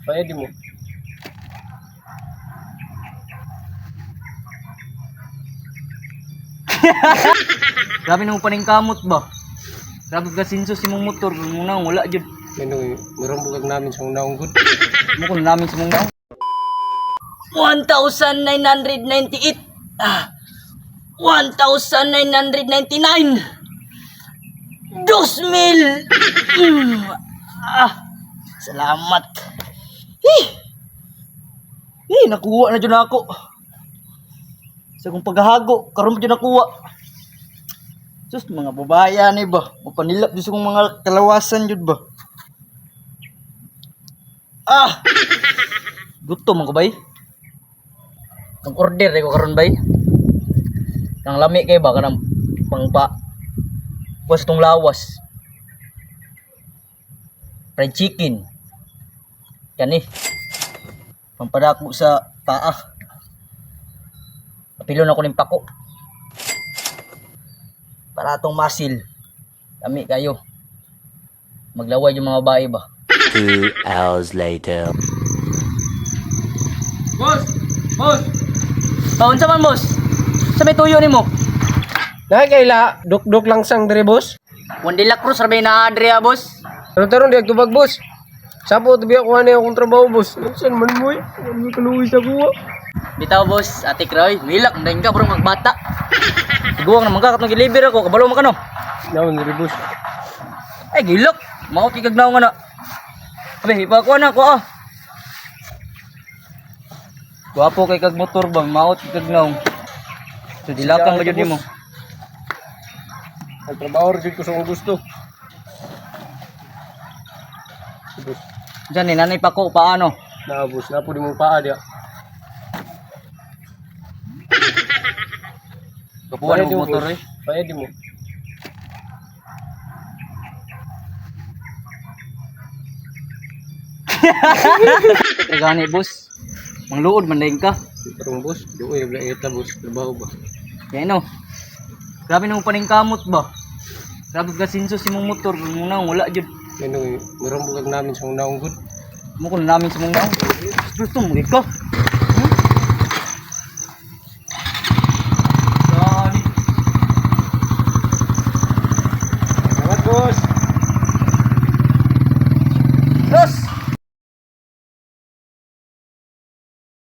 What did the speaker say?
Pwede mo. Grabe nang paningkamot ba? Grabe ka sinso si mong motor, muna wala jud. Ano, meron bugag namin sa unaong good. Mo kun namin sa mong naong. 1,998. 1,999. 2,000. Salamat. Nakuha na dyan ako. Sa kong paghahago, karon pa dyan nakuha. Sus, mga babayan eh ba? Mapanilap dyan sa kong mga kalawasan dyan ba? Gutom ako bay. Kang order ko karon bay. Kang lami kay ba kanang pangpa. Pwestong lawas. Fried chicken. Yan eh. Pampadako sa paa. Kapilo na ko ng pako. Para atong masil. Lami kayo. Maglaway yung mga babae ba? 2 hours later. Boss! Boss! Unsa man boss? Sa may tuyo nimo? Nakakaila, duk-duk lang sang dire boss. One de la Cruz rabay na Adria boss. Taron di tubag boss. Sapo tabi ako ani akong trabaho boss. Saan man mo eh? Ano kaluwi sa kuha? Bitaw boss, Ate Croy, wilak ndayon ka bro magbata. Siguwang naman ka katong deliver ako, kabalo man kano. Naon dire boss. Ay gilak, mao kigagnaw nga na. Abe, ipakuha na ko ah. Guwapo kay kag motor ba, mao kigagnaw. So dilakang ba jud nimo? Ang trabaho rin ko sa kong gusto. Boss. Diyan ni nanay pa ko paano? Na boss, napo di mo paa dia. Kapuan mo motor eh. Pwede mo. Gani boss. Mangluod man dayon ka. Tarong boss, doon yung eta boss, trabaho ba? Kaya no. Grabe nang paningkamot ba? Grabe ka sinso si mong motor, muna wala jud. Ano, meron bugag namin sa unaong good. Mo kun namin sa mong naong. Gusto mo gid ko.